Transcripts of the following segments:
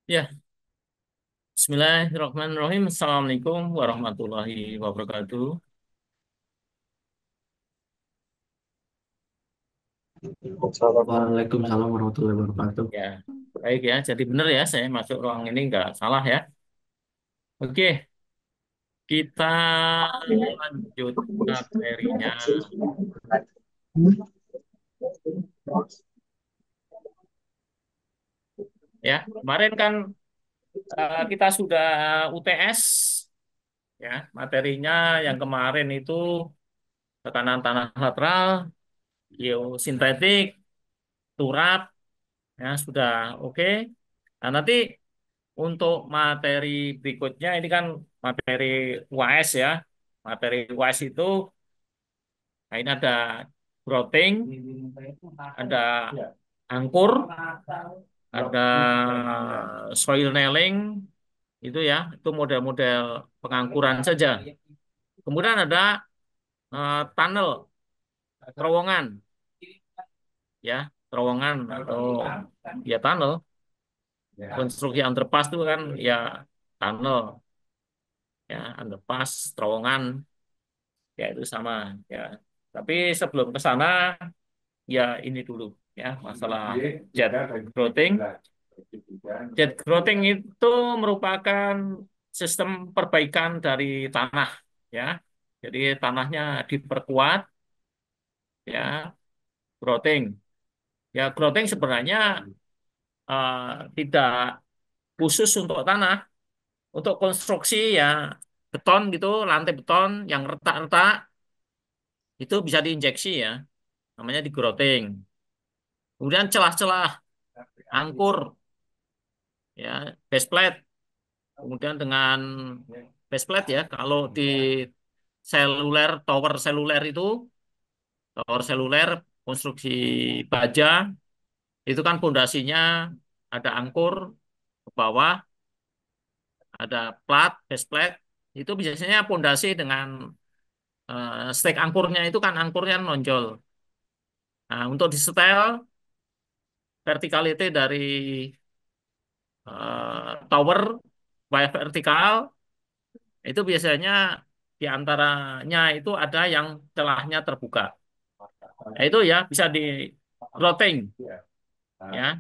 Ya, Bismillahirrahmanirrahim. Assalamualaikum warahmatullahi wabarakatuh. Waalaikumsalam warahmatullahi wabarakatuh. Ya, baik ya. Jadi benar ya, saya masuk ruang ini nggak salah ya. Oke, kita lanjut materinya. Ya, kemarin kan kita sudah UTS ya, materinya yang kemarin itu tekanan tanah lateral, geosintetik, turap, ya sudah oke. Nah, nanti untuk materi berikutnya ini kan materi UAS ya. Materi UAS itu nah ini ada grouting, ada angkur, ada soil nailing itu ya, itu model-model pengangkuran saja. Kemudian ada tunnel, terowongan ya, terowongan atau ya tunnel. Konstruksi underpass itu kan ya tunnel ya, underpass, terowongan ya itu sama ya. Tapi sebelum ke sana ya ini dulu ya masalah jet grouting. Jet grouting itu merupakan sistem perbaikan dari tanah ya. Jadi tanahnya diperkuat ya, grouting. Ya grouting sebenarnya eh, tidak khusus untuk tanah, untuk konstruksi ya beton gitu, lantai beton yang retak-retak itu bisa diinjeksi ya, namanya di grouting. Kemudian celah-celah angkur ya, base plate. Kemudian dengan base plate ya, kalau di seluler, tower seluler, konstruksi baja, itu kan pondasinya ada angkur ke bawah, ada plat, base plate. Itu biasanya pondasi dengan stek angkurnya itu kan angkurnya nonjol. Nah, untuk disetel verticality dari tower, wire vertikal, itu biasanya di antaranya itu ada yang celahnya terbuka. Nah, itu ya bisa di grouting ya.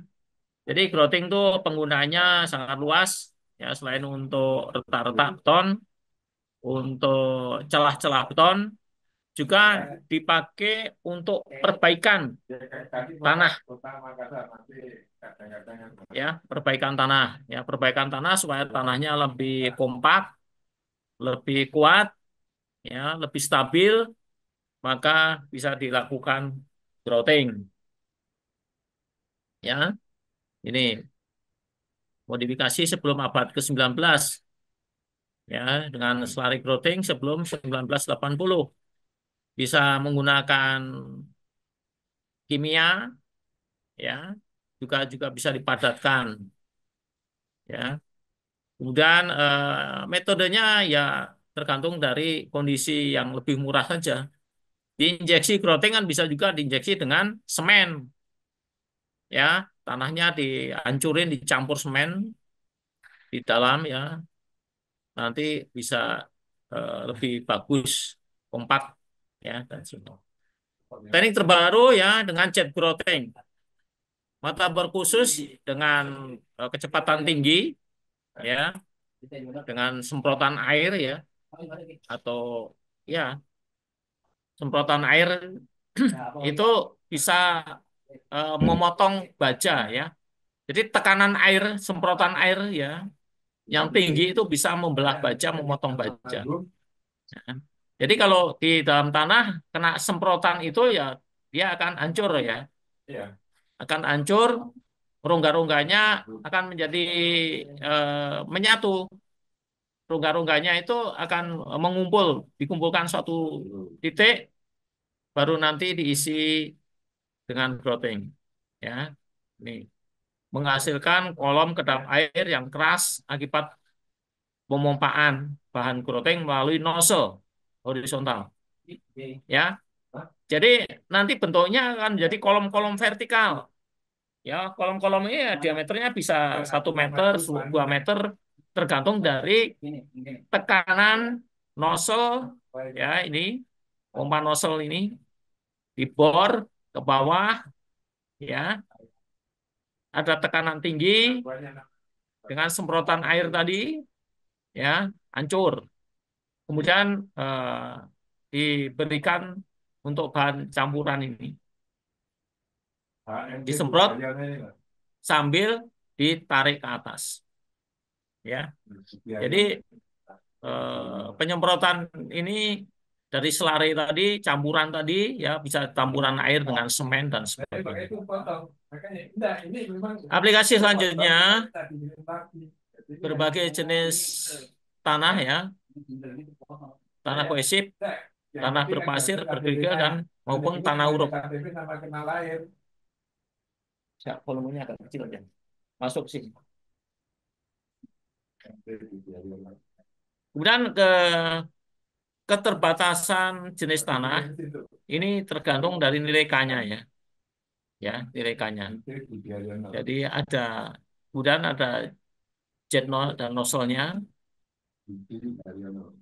Jadi grouting itu penggunaannya sangat luas ya, selain untuk retak-retak beton, untuk celah-celah beton juga dipakai untuk perbaikan tanah ya, perbaikan tanah supaya tanahnya lebih kompak, lebih kuat ya, lebih stabil, maka bisa dilakukan grouting ya. Ini modifikasi sebelum abad ke-19 ya, dengan slurry grouting sebelum 1980 bisa menggunakan kimia ya, juga juga bisa dipadatkan ya. Kemudian metodenya ya tergantung dari kondisi yang lebih murah saja. Diinjeksi grouting kan bisa juga diinjeksi dengan semen ya, tanahnya dihancurin dicampur semen di dalam ya, nanti bisa lebih bagus, kompak ya dan semua. Teknik terbaru ya dengan jet grouting, mata berkhusus dengan kecepatan tinggi ya, dengan semprotan air ya, atau ya semprotan air itu bisa memotong baja ya. Jadi tekanan air, semprotan air ya, yang tinggi itu bisa membelah baja, memotong baja. Ya. Jadi kalau di dalam tanah kena semprotan itu ya dia akan hancur ya, akan hancur, rongga-rongganya akan menjadi menyatu. Rongga-rongganya itu akan mengumpul, dikumpulkan suatu titik, baru nanti diisi dengan grouting. Ya, ini menghasilkan kolom kedap air yang keras akibat pemompaan bahan grouting melalui nozzle horizontal. Ya, Jadi nanti bentuknya akan jadi kolom-kolom vertikal. Ya, kolom-kolom ini ya, diameternya bisa 1 meter, 2 meter, tergantung dari tekanan nozzle. Ya, ini pompa nozzle ini dibor ke bawah. Ya, ada tekanan tinggi dengan semprotan air tadi. Ya, hancur. Kemudian diberikan untuk bahan campuran ini, disemprot sambil ditarik ke atas. Ya, jadi penyemprotan ini dari selare tadi, campuran tadi, ya bisa campuran air dengan semen dan sebagainya. Aplikasi selanjutnya, berbagai jenis tanah ya, tanah kohesif, tanah berpasir, bergerigil, dan maupun tanah uruk. Ya, volumenya agak kecil aja. Masuk sih. Kemudian keterbatasan jenis tanah ini tergantung dari nilai K-nya ya. Ya, nilai K-nya. Jadi ada, kemudian ada jet dan nozzle-nya,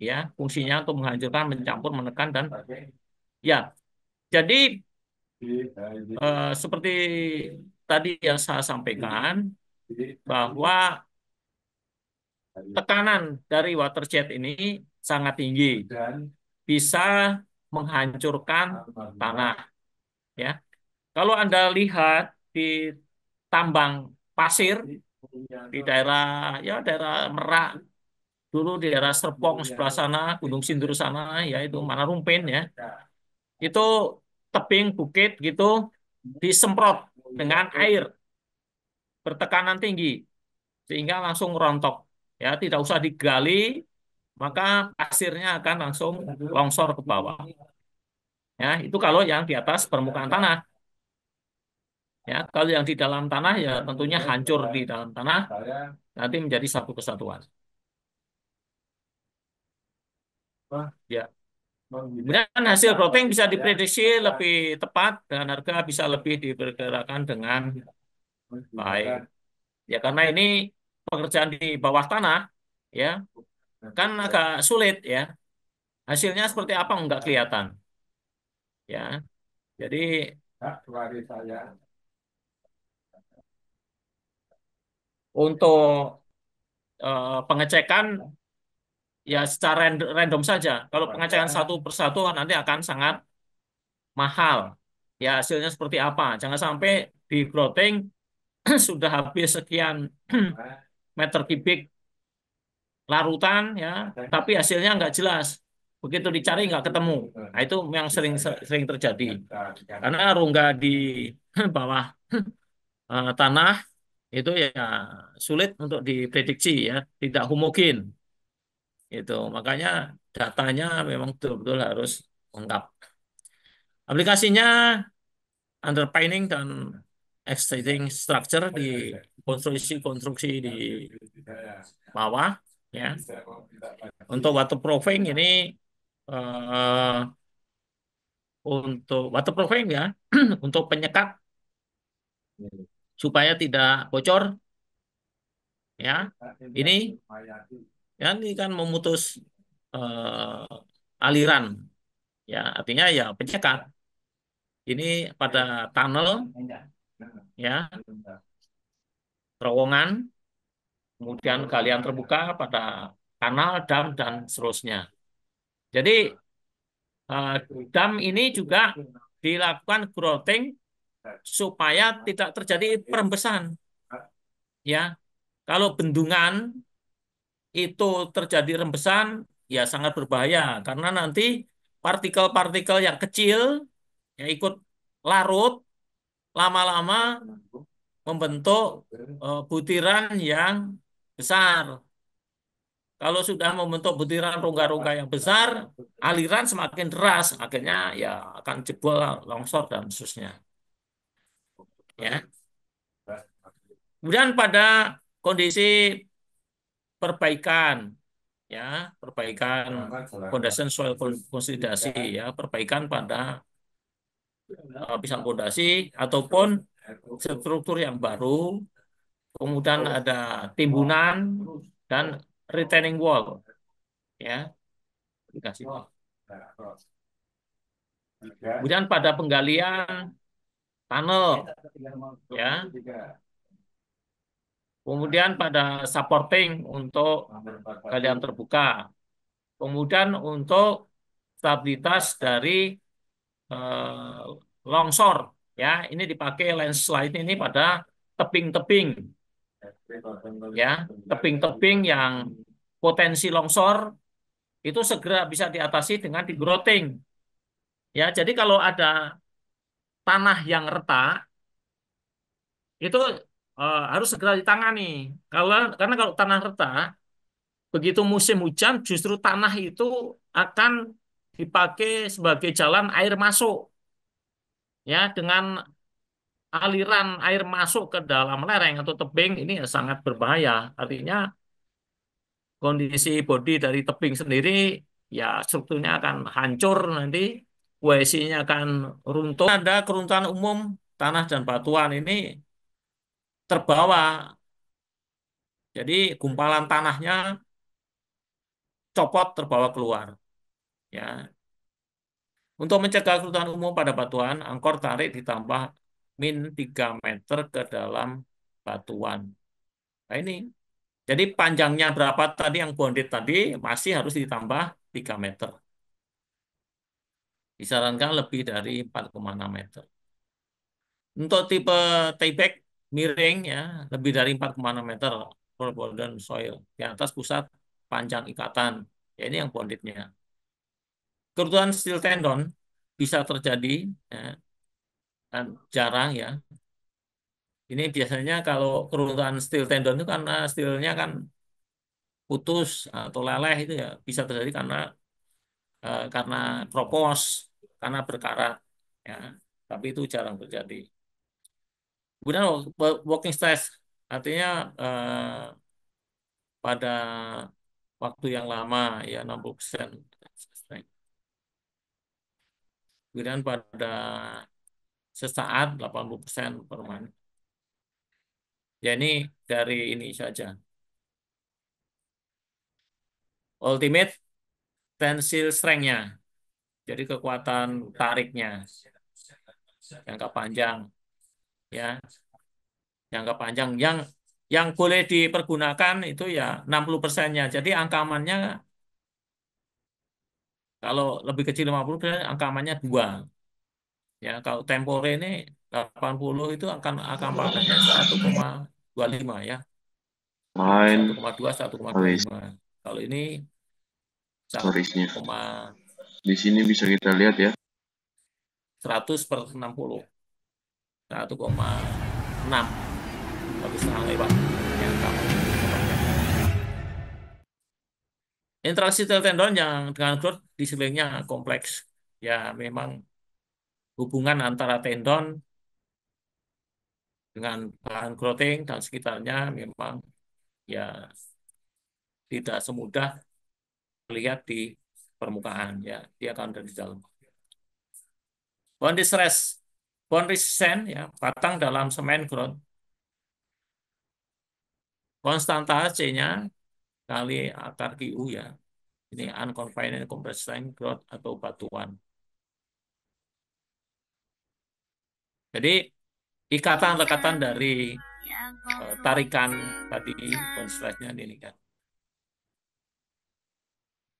ya, fungsinya untuk menghancurkan, mencampur, menekan, dan ya. Jadi seperti tadi yang saya sampaikan bahwa tekanan dari water jet ini sangat tinggi, bisa menghancurkan tanah. Ya, kalau Anda lihat di tambang pasir di daerah, ya, daerah Merak, dulu di daerah Serpong sebelah sana, Gunung Sindur sana, ya itu Manarumpin ya, itu tebing bukit gitu disemprot dengan air bertekanan tinggi sehingga langsung rontok, ya, tidak usah digali, maka pasirnya akan langsung longsor ke bawah. Ya, itu kalau yang di atas permukaan tanah. Ya, kalau yang di dalam tanah ya tentunya hancur di dalam tanah, nanti menjadi satu kesatuan. Ya. Kemudian hasil plotting bisa diprediksi lebih tepat dan harga bisa lebih diperkirakan dengan baik. Ya, karena ini pekerjaan di bawah tanah, ya, kan agak sulit ya. Hasilnya seperti apa enggak kelihatan. Ya, jadi untuk pengecekan ya secara random saja. Kalau pengecekan satu persatu nanti akan sangat mahal. Ya, hasilnya seperti apa? Jangan sampai di plotting sudah habis sekian meter kubik larutan ya, tapi hasilnya nggak jelas. Begitu dicari nggak ketemu. Nah, itu yang sering sering terjadi. Karena rongga di bawah tanah itu ya sulit untuk diprediksi ya, tidak homogen. Itu makanya datanya memang betul-betul harus lengkap. Aplikasinya underpinning dan extending structure di konstruksi-konstruksi di bawah ya. Untuk waterproofing ini untuk waterproofing ya, untuk penyekat supaya tidak bocor ya. Ini ya, ini kan memutus aliran ya, artinya ya penyekat. Ini pada tunnel ya, terowongan, kemudian galian terbuka pada kanal, dam, dan seterusnya. Jadi eh, dam ini juga dilakukan grouting supaya tidak terjadi perembesan. Ya, kalau bendungan itu terjadi rembesan, ya sangat berbahaya karena nanti partikel-partikel yang kecil yang ikut larut lama-lama membentuk butiran yang besar. Kalau sudah membentuk butiran rongga-rongga yang besar, aliran semakin deras, akhirnya ya akan jebol, longsor, dan seterusnya. Ya. Kemudian pada kondisi perbaikan, ya, perbaikan foundation soil konsolidasi, ya, perbaikan pada lapisan pondasi ataupun struktur yang baru, kemudian ada timbunan dan retaining wall, ya. Dikasih. Kemudian pada penggalian tunnel, ya. Kemudian pada supporting untuk galian terbuka. Kemudian untuk stabilitas dari eh, longsor, ya. Ini dipakai landslide ini pada tebing-tebing, ya. Tebing-tebing yang potensi longsor itu segera bisa diatasi dengan di-grouting. Ya, jadi kalau ada tanah yang retak itu harus segera ditangani. Karena kalau tanah retak, begitu musim hujan justru tanah itu akan dipakai sebagai jalan air masuk. Ya, dengan aliran air masuk ke dalam lereng atau tebing ini ya sangat berbahaya. Artinya kondisi bodi dari tebing sendiri ya strukturnya akan hancur nanti, kohesinya akan runtuh. Ada keruntuhan umum tanah dan batuan ini terbawa. Jadi gumpalan tanahnya copot terbawa keluar. Ya, untuk mencegah keruntuhan umum pada batuan, angkor tarik ditambah -3 meter ke dalam batuan. Nah ini, jadi panjangnya berapa tadi yang bonded tadi masih harus ditambah 3 meter. Disarankan lebih dari 4,6 meter. Untuk tipe tieback miring ya lebih dari 4,6 meter for bonded soil di atas pusat panjang ikatan. Ya ini yang bondednya. Keruntuhan steel tendon bisa terjadi ya, dan jarang ya. Ini biasanya kalau keruntuhan steel tendon itu karena steelnya kan putus atau leleh itu ya bisa terjadi karena kropos, karena berkarat ya. Tapi itu jarang terjadi. Kemudian walking stress artinya pada waktu yang lama ya 60%. Kemudian pada sesaat 80% permanen. Ya ini dari ini saja. Ultimate tensile strength-nya. Jadi kekuatan tariknya jangka panjang ya, jangka panjang yang boleh dipergunakan itu ya 60%-nya. Jadi angka amannya kalau lebih kecil 50%, angka amannya 2. Ya, kalau tempore ini 80 itu akan angka amannya 1,25 ya. Lain 1,2 habis 1,25. Kalau ini garisnya. 1,100 Di sini bisa kita lihat ya. per 60. 1,6. 1,5 lewat. Ya, interaksi sel tendon yang dengan growth di sekelilingnya kompleks. Ya, memang hubungan antara tendon dengan bahan growthing dan sekitarnya memang ya tidak semudah terlihat di permukaan ya. Dia akan ada di dalam. Bond distress, bond resistance ya, batang dalam semen growth. Konstanta C-nya kali akar QU ya. Ini unconfined compressed strength growth atau batuan. Jadi ikatan-rekatan dari tarikan tadi konstantnya ini kan.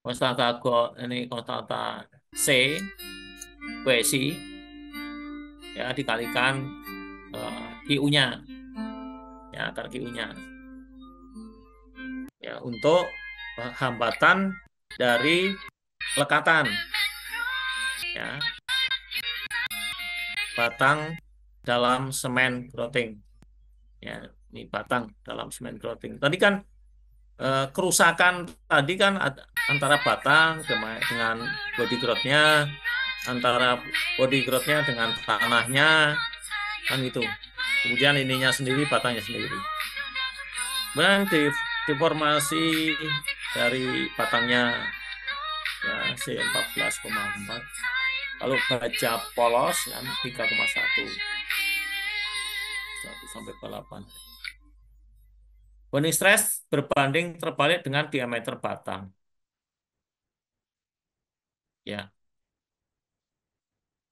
Konstanta ini konstanta C QC ya dikalikan QU-nya ya akar QU-nya ya untuk hambatan dari lekatan ya batang dalam semen growthing ya ini batang dalam semen growthing tadi kan kerusakan tadi kan antara batang dengan body growth-nya antara body growth-nya dengan tanahnya kan gitu kemudian ininya sendiri batangnya sendiri kemudian deformasi dari batangnya ya C14,4 Kalau baja polos kan 3,1, 1 sampai ke 8. Bonding stress berbanding terbalik dengan diameter batang. Ya,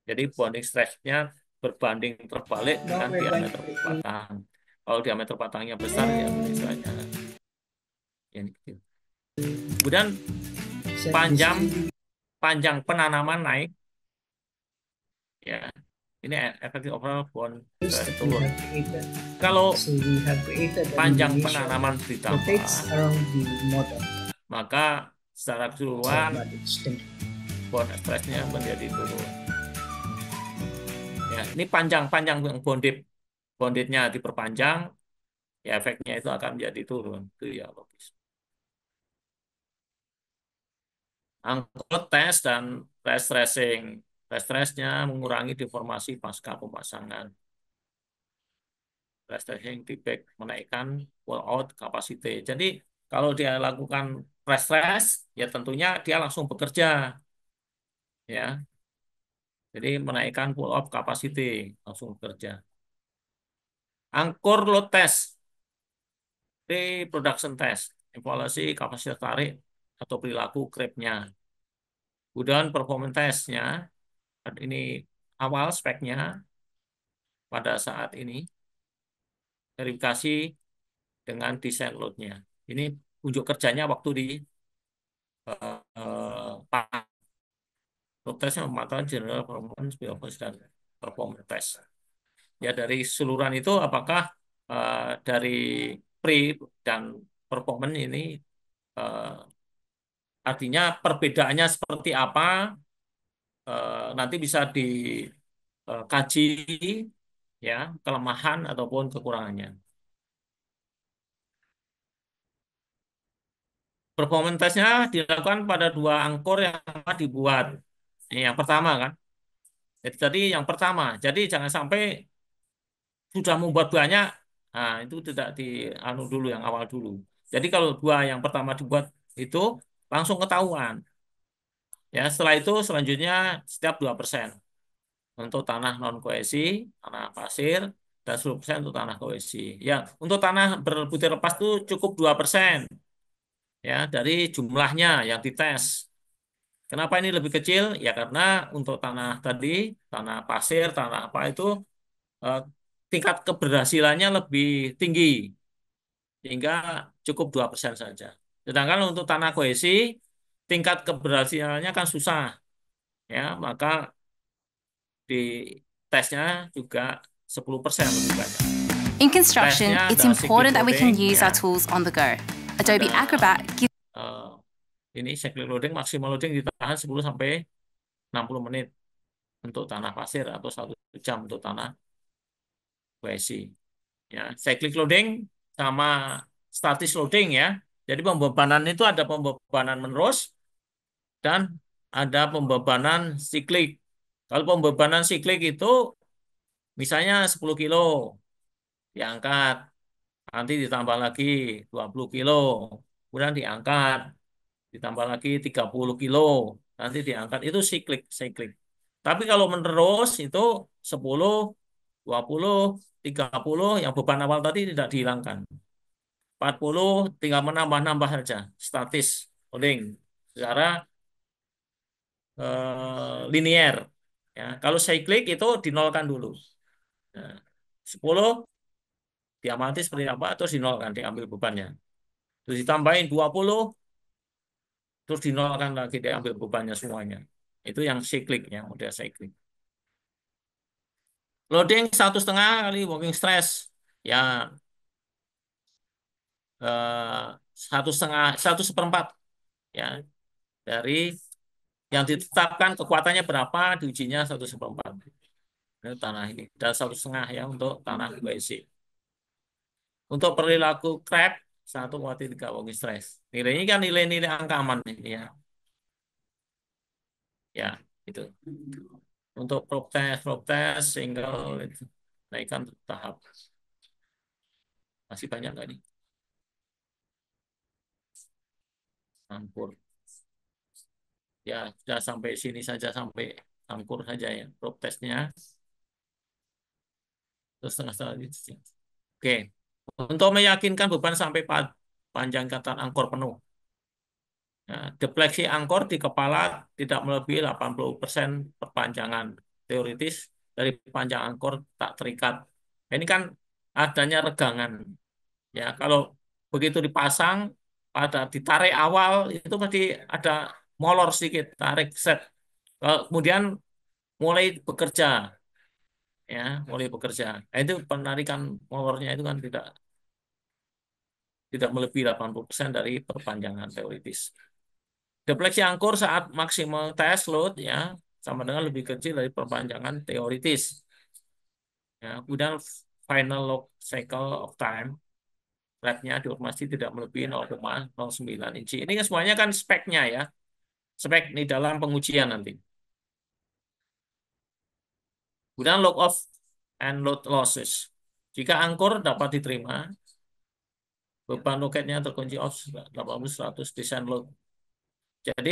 jadi bonding stress-nya berbanding terbalik No, dengan we're going diameter to batang. Kalau diameter batangnya besar, ya bonding and stress-nya yang kecil. Kemudian set this panjang to panjang penanaman naik, ya. Ini efektif overall bond use stress that we turun. have created. Kalau So we have created an panjang illumination penanaman rotates ditambah, around the model. maka secara So keseluruhan but it's thinking. bond stress-nya menjadi turun. Ya, ini panjang-panjang yang bondednya diperpanjang, ya efeknya itu akan menjadi turun. Itu ya logis. Angkut tes dan tes tracing. Tes tracing-nya mengurangi deformasi pasca pemasangan. Tes tracing feedback menaikkan pull out capacity. Jadi kalau dia lakukan press trace, ya tentunya dia langsung bekerja, ya. Jadi menaikkan pull out capacity, langsung bekerja. Angkor load test, production test, evaluasi kapasitas tarik atau perilaku grabnya. Kemudian performance testnya, ini awal speknya pada saat ini, verifikasi dengan desain loadnya. Ini unjuk kerjanya waktu di load testnya memantau general performance, performance dan performance test. Ya dari keseluruhan itu apakah dari pre dan performance ini eh, artinya perbedaannya seperti apa, nanti bisa dikaji, ya, kelemahan ataupun kekurangannya. Performance testnya dilakukan pada dua angkor yang dibuat. Ini yang pertama kan. Jadi tadi yang pertama. Jadi jangan sampai sudah membuat banyak, nah itu tidak di anu dulu yang awal dulu. Jadi kalau dua yang pertama dibuat itu langsung ketahuan. Ya, setelah itu selanjutnya setiap 2% untuk tanah non koesi, tanah pasir, dan 10% untuk tanah koesi. Ya, untuk tanah berbutir lepas itu cukup 2%, ya dari jumlahnya yang dites. Kenapa ini lebih kecil? Ya karena untuk tanah tadi, tanah pasir, tanah apa itu eh, tingkat keberhasilannya lebih tinggi, sehingga cukup 2% saja. Sedangkan untuk tanah koesi, tingkat keberhasilannya kan susah, ya maka di tesnya juga 10% lebih banyak. In construction, Tesnya it's ada cyclic important that we loading, can use our ya, tools on the go. ada Adobe Acrobat gives ini cyclic loading, maksimal loading ditahan 10 sampai 60 menit untuk tanah pasir atau 1 jam untuk tanah koesi. Ya, cyclic loading sama statis loading, ya. Jadi pembebanan itu ada pembebanan menerus dan ada pembebanan siklik. Kalau pembebanan siklik itu misalnya 10 kilo diangkat, nanti ditambah lagi 20 kilo, kemudian diangkat, ditambah lagi 30 kilo, nanti diangkat, itu siklik, siklik. Tapi kalau menerus itu 10, 20, 30, yang beban awal tadi tidak dihilangkan. 40 tinggal menambah-nambah saja, statis, loading, secara linier. Ya, kalau cyclic itu dinolkan dulu. Nah, 10 diamati seperti apa, terus dinolkan, diambil bebannya. Terus ditambahin 20, terus dinolkan lagi, diambil bebannya semuanya. Itu yang cyclic, yang model cyclic. Loading 1,5 kali working stress. Ya, 1,5, 1/4. Ya, dari yang ditetapkan kekuatannya berapa, diujinya 1/4. Ini tanah ini. Dan 1,5 ya untuk tanah basic. Untuk perilaku crab 1,3 working stress. Nilainya kan nilai-nilai angka aman ini, ya. Ya, itu. Untuk probe test, single, itu. Naikkan tahap. Masih banyak nggak nih? Ampun. Ya, sudah sampai sini saja, sampai angkur saja ya, probe testnya. Terus setengah-setengah. Oke, untuk meyakinkan beban sampai panjang ikatan angkor penuh. Nah, defleksi angkor di kepala tidak melebihi 80% perpanjangan teoritis dari panjang angkor tak terikat. Ini kan adanya regangan. Ya, kalau begitu dipasang, pada ditarik awal itu pasti ada molor sedikit, tarik set. Kemudian mulai bekerja, ya, mulai bekerja. Nah, itu penarikan molornya itu kan tidak melebihi 80% dari perpanjangan teoritis. Defleksi angkur saat maksimal test load ya sama dengan lebih kecil dari perpanjangan teoritis. Ya, kemudian final log cycle of time rate-nya dihormati tidak melebihi 0,09 inci. Ini kan semuanya kan speknya ya, spek di dalam pengujian nanti. Kemudian log off and load losses. Jika angkur dapat diterima, beban loketnya terkunci off 80-100 desain load. Jadi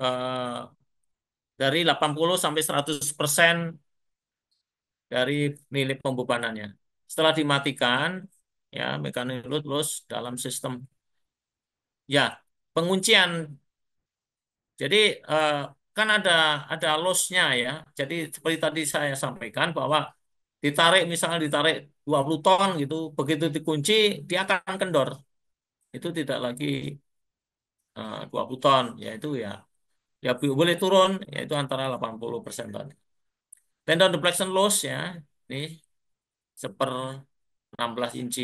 eh, dari 80 sampai 100% dari nilai pembebanannya. Setelah dimatikan, ya mekanik load loss dalam sistem. Ya, penguncian. Jadi kan ada loss-nya ya. Jadi seperti tadi saya sampaikan bahwa misalnya ditarik 20 ton gitu, begitu dikunci dia akan kendor. Itu tidak lagi 20 ton, yaitu ya boleh turun yaitu antara 80% tadi. Tendon deflection loss ya, ini 1/16 inci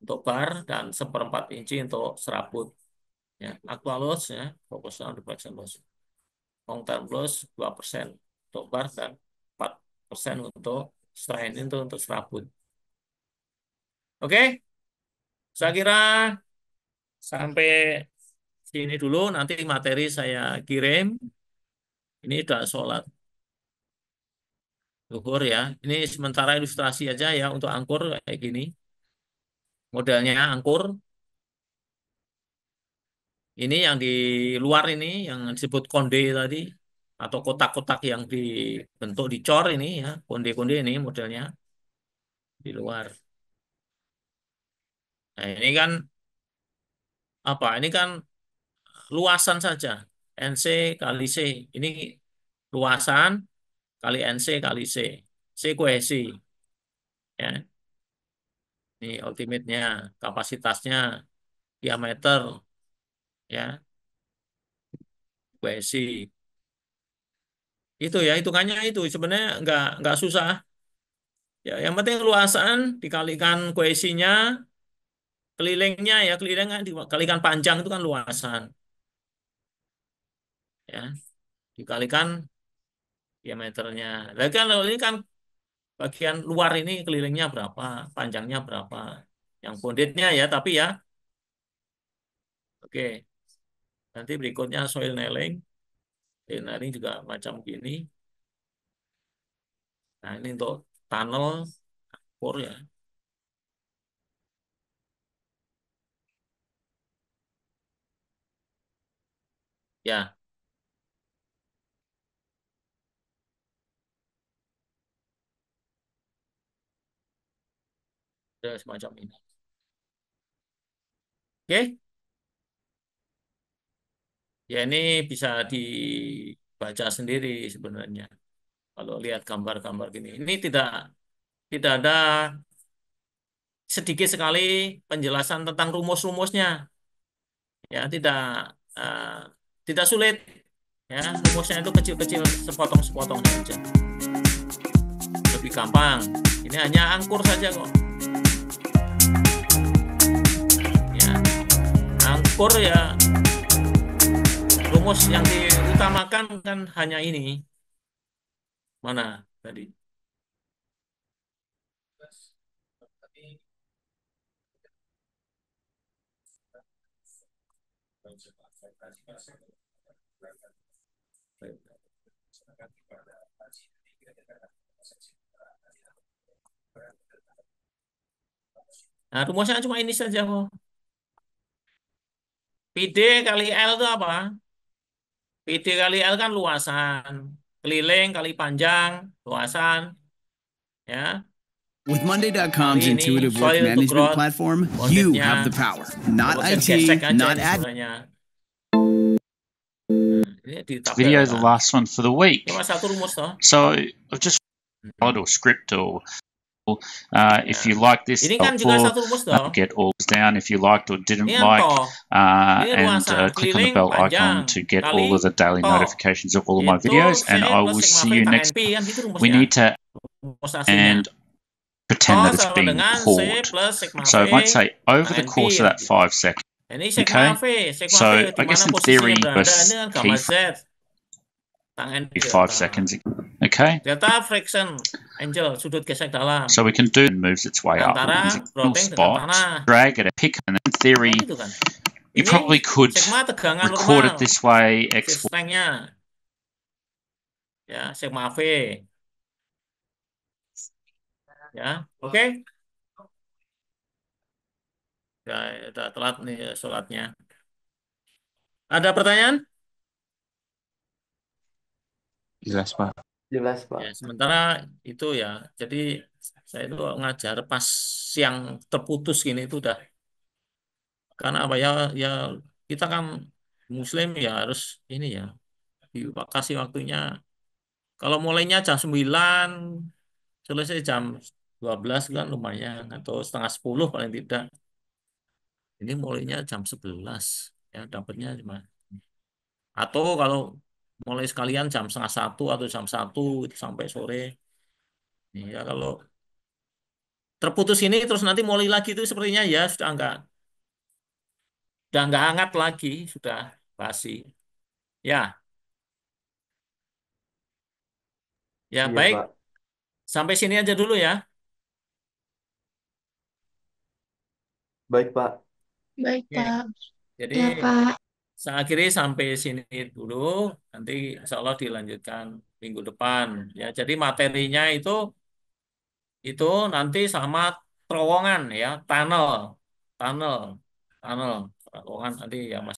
untuk bar dan 1/4 inci untuk serabut. Ya, actual loss ya, proportional deflection loss. Long term loss 2% untuk bar dan 4% untuk strain itu untuk serabut. Oke, saya kira sampai sini dulu. Nanti materi saya kirim. Ini udah sholat zuhur ya. Ini sementara ilustrasi aja ya untuk angkur kayak gini. Modelnya angkur. Ini yang di luar ini, yang disebut konde tadi, atau kotak-kotak yang dibentuk dicor ini ya, konde-konde ini modelnya di luar. Nah ini kan apa? Ini kan luasan saja, NC kali C. Ini luasan kali NC kali C. C kohesi, ya. Ini ultimate-nya, kapasitasnya, diameter, ya, kohesi. Itu ya hitungannya itu sebenarnya nggak susah. Ya, yang penting luasan dikalikan kohesinya, kelilingnya ya kelilingnya dikalikan panjang itu kan luasan. Ya, dikalikan diameternya. Lagi kan ini kan bagian luar ini kelilingnya berapa, panjangnya berapa. Yang bondednya ya, tapi ya, oke. Nanti berikutnya soil nailing. Soil nailing juga macam gini. Nah, ini untuk tunnel, core ya. Ya, ada semacam ini. Oke, ya ini bisa dibaca sendiri sebenarnya. Kalau lihat gambar-gambar gini, ini tidak ada sedikit sekali penjelasan tentang rumus-rumusnya. Ya, eh, tidak sulit. Ya, rumusnya itu kecil-kecil, sepotong-sepotong saja. Lebih gampang. Ini hanya angkur saja kok. Ya, angkur ya rumus yang diutamakan kan hanya ini. Mana tadi? Nah, rumusnya cuma ini saja kok. PD kali L itu apa? PD kali L kan luasan. Keliling kali panjang, luasan. Ya. With Monday.com's Kali ini intuitive work soil to management growth. platform, you Bondednya have the power. Not kemudian IT, gesek aja not ini ad. sebenarnya. Ini Video, the ditabelkan. last one for the week. Cuma satu rumus toh. So I've just followed or script or if you like this, Ini kan juga helpful, satu rumus toh. get all down if you liked or didn't Ini like, toh. Ini and luasan click on the keliling bell panjang icon to get kali all of the daily toh. notifications of all of my Itu videos. And C I plus will sigma see V you tangan next. P kan gitu rumusnya. We need to Rumus aslinya. and pretend Toh that it's sama being dengan C pulled. plus sigma So it V might say over the tangan P course of kan that gitu. 5 seconds. Ini sigma Okay, V, sigma so V I di guess mana in posisinya theory, berada. was Ini kan gamma key Z. Tangan 5 delta. seconds. Okay, Delta friction angle, sudut gesek dalam. so we can do it moves its way up. Antara It's a little routing dengan spot, tanah. drag it, pick, and in theory, Gitu kan. you Ini probably could sigma tegangan record normal. it this way, Shift export. strength-nya. Ya, sigma V. Ya, oke. Ya, udah telat nih sholatnya. Ada pertanyaan? Jelas, Pak. Jelas, Pak. Ya, sementara itu ya. Jadi saya itu ngajar pas siang terputus gini itu udah. Karena apa ya? Ya kita kan Muslim ya harus ini ya. Dikasih waktunya. Kalau mulainya jam 9, selesai jam 12 kan lumayan. Atau setengah 10 paling tidak. Ini mulainya jam 11. Ya, dapatnya cuma. Atau kalau mulai sekalian jam setengah 1 atau jam 1 itu sampai sore. Ya kalau terputus ini terus nanti mulai lagi itu sepertinya ya sudah nggak hangat lagi, sudah basi. Ya, ya Iya, baik. Pak. Sampai sini aja dulu ya. Baik, Pak. Baik, Oke. Pak. Jadi Ya, Pak. saya akhiri sampai sini dulu. Nanti insya Allah dilanjutkan minggu depan. Ya, jadi materinya itu nanti sama terowongan ya, tunnel, tunnel, tunnel, terowongan nanti ya Mas.